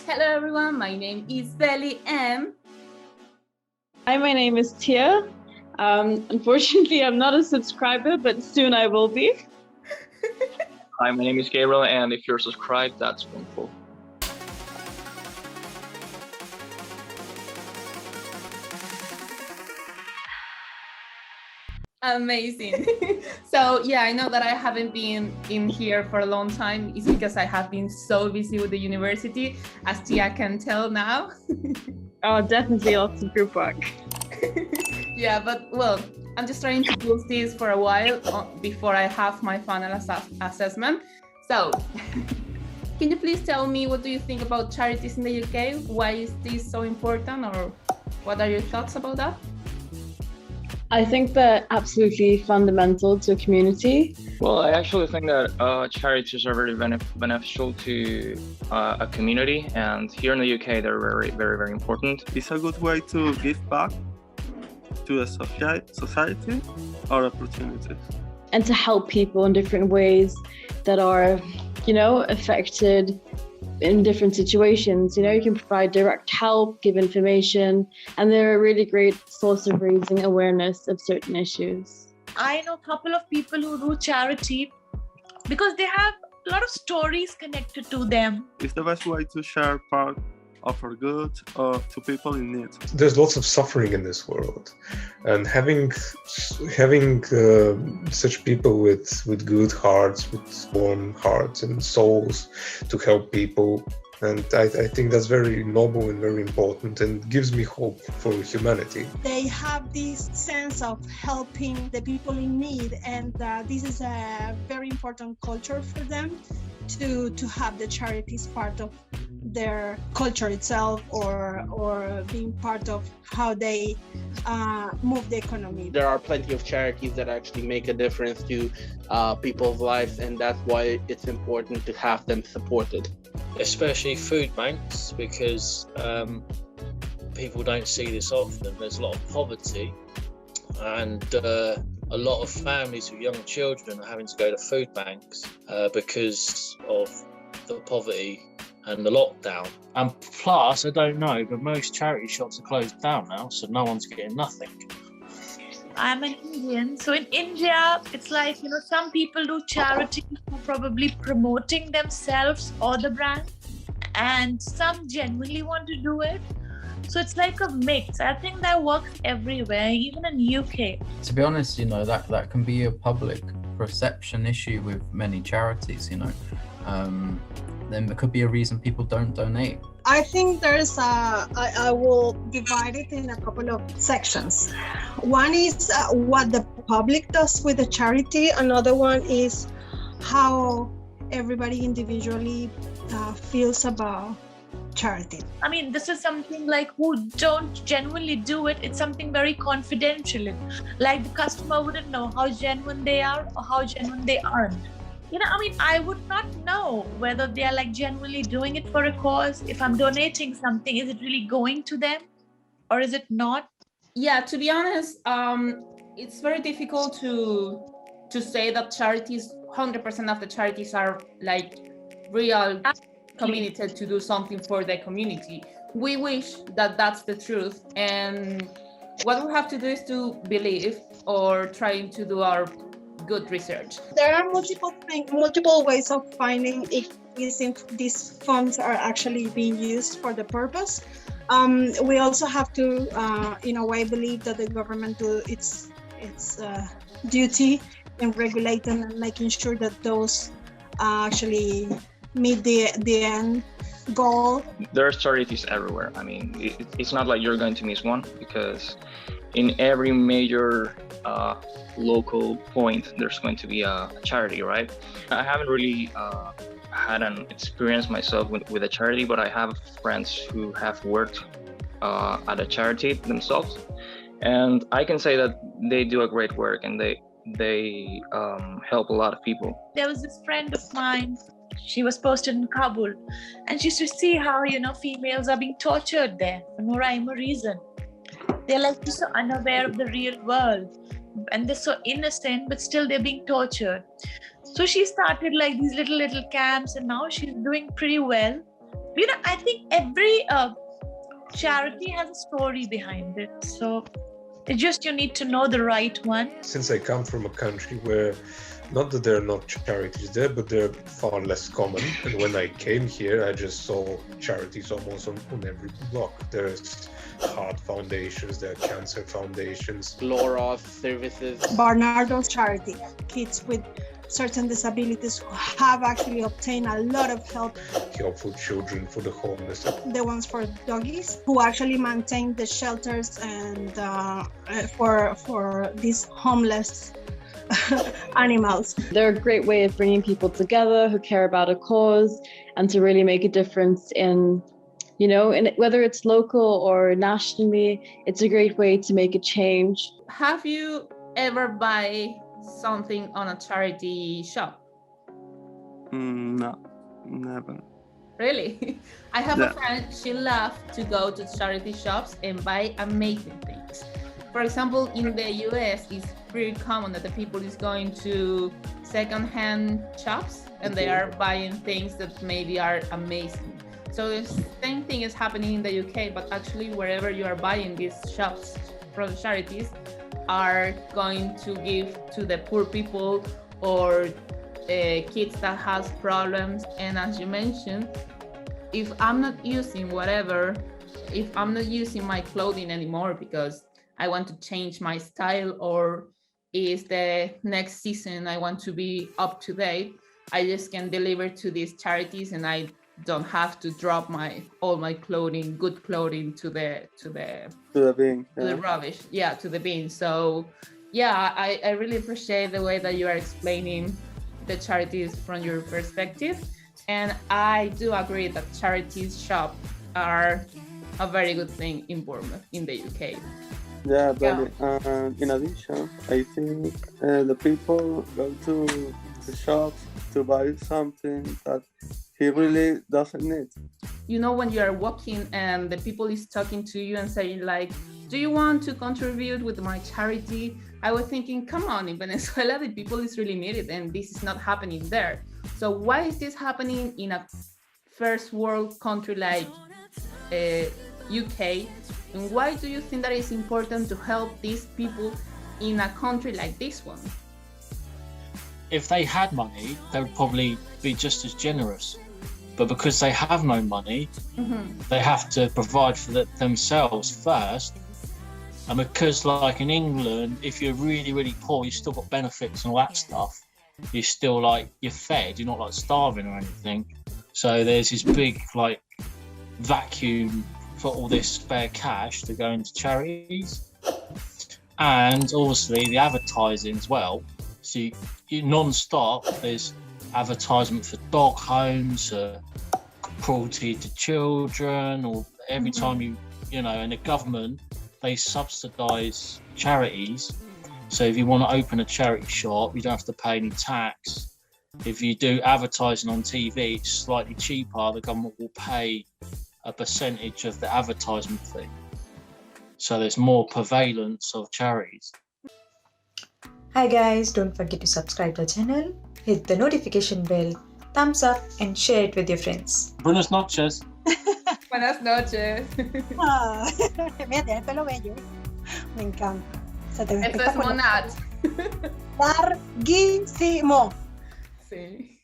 Hello everyone, my name is Belly and... Hi, my name is Tia. Unfortunately, I'm not a subscriber, but soon I will be. Hi, my name is Gabriel, and if you're subscribed, that's wonderful. Amazing. So yeah, I know that I haven't been in here for a long time. It's because I have been so busy with the university, as Tia can tell now. Oh, definitely lots of group work. Yeah, but well, I'm just trying to boost this for a while before I have my final assessment. So can you please tell me, what do you think about charities in the UK? Why is this so important, or what are your thoughts about that? I think they're absolutely fundamental to a community. Well, I actually think that charities are very beneficial to a community, and here in the UK, they're very, very, very important. It's a good way to give back to a society or opportunities. And to help people in different ways that are, affected in different situations. You can provide direct help, give information, and they're a really great source of raising awareness of certain issues. I know a couple of people who do charity because they have a lot of stories connected to them. It's the best way to share part of our good to people in need. There's lots of suffering in this world, and having such people with good hearts, with warm hearts and souls to help people, and I think that's very noble and very important, and gives me hope for humanity. They have this sense of helping the people in need, and this is a very important culture for them to have the charities part of their culture itself, or being part of how they move the economy. There are plenty of charities that actually make a difference to people's lives, and that's why it's important to have them supported. Especially food banks, because people don't see this often. There's a lot of poverty, and a lot of families with young children are having to go to food banks because of the poverty and the lockdown. And plus, I don't know, but most charity shops are closed down now, so no one's getting nothing. I'm an Indian, so in India, it's like, some people do charity for probably promoting themselves or the brand, and some genuinely want to do it. So it's like a mix. I think that works everywhere, even in UK. To be honest, that can be a public perception issue with many charities, then there could be a reason people don't donate. I think there's I will divide it in a couple of sections. One is what the public does with the charity. Another one is how everybody individually feels about charity. I mean, this is something like who don't genuinely do it. It's something very confidential. Like the customer wouldn't know how genuine they are or how genuine they aren't. I would not know whether they are genuinely doing it for a cause. If I'm donating something, is it really going to them or is it not? Yeah, to be honest, it's very difficult to say that charities, 100% of the charities are real committed to do something for the community. We wish that that's the truth, and what we have to do is to believe or trying to do our good research. There are multiple ways of finding if these funds are actually being used for the purpose. We also have to, in a way, believe that the government do its duty in regulating and making sure that those actually meet the end goal. There are charities everywhere. I mean, it's not like you're going to miss one, because in every major local point, there's going to be a charity, right? I haven't really had an experience myself with a charity, but I have friends who have worked at a charity themselves, and I can say that they do a great work, and they help a lot of people. There was this friend of mine. She was posted in Kabul, and she used to see how females are being tortured there for no rhyme or reason. They're so unaware of the real world, and they're so innocent, but still they're being tortured. So she started these little camps, and now she's doing pretty well. I think every charity has a story behind it. So it's just you need to know the right one. Since I come from a country where, not that there are not charities there, but they're far less common. And when I came here, I just saw charities almost on every block. There's heart foundations, there are cancer foundations. Laura's services. Barnardo's charity, kids with certain disabilities who have actually obtained a lot of help. Helpful children for the homeless. The ones for doggies, who actually maintain the shelters and for these homeless animals. They're a great way of bringing people together who care about a cause and to really make a difference in whether it's local or nationally. It's a great way to make a change. Have you ever buy something on a charity shop? No, never. Really? I have a friend, she loves to go to charity shops and buy amazing things. For example, in the US, it's pretty common that the people is going to second-hand shops and they are buying things that maybe are amazing. So the same thing is happening in the UK, but actually wherever you are buying these shops from charities are going to give to the poor people or kids that has problems. And as you mentioned, if I'm not using my clothing anymore because I want to change my style, or is the next season I want to be up to date, I just can deliver to these charities and I don't have to drop all my clothing, good clothing to the bin, to the rubbish, to the bin. So I really appreciate the way that you are explaining the charities from your perspective, and I do agree that charities shop are a very good thing in Bournemouth in the UK. Yeah, but in addition, I think the people go to the shops to buy something that he really doesn't need. When you are walking and the people is talking to you and saying like, do you want to contribute with my charity? I was thinking, come on, in Venezuela, the people is really needed and this is not happening there. So why is this happening in a first world country like UK? And why do you think that it's important to help these people in a country like this one? If they had money, they would probably be just as generous. But because they have no money, they have to provide for themselves first. And because like in England, if you're really, really poor, you've still got benefits and all that stuff. You're still you're fed, you're not like starving or anything. So there's this big vacuum for all this spare cash to go into charities. And obviously the advertising as well. So you non-stop, there's advertisement for dog homes, cruelty to children, or every time and the government, they subsidise charities. So if you want to open a charity shop, you don't have to pay any tax. If you do advertising on TV, it's slightly cheaper. The government will pay a percentage of the advertisement fee. So there's more prevalence of charities. Hi guys, don't forget to subscribe to our channel, hit the notification bell, thumbs up and share it with your friends. Buenas noches. Buenas noches. Fíjate, esto es lo bello. Me encanta. Se te ve Esto es Monat. larguísimo. Sí.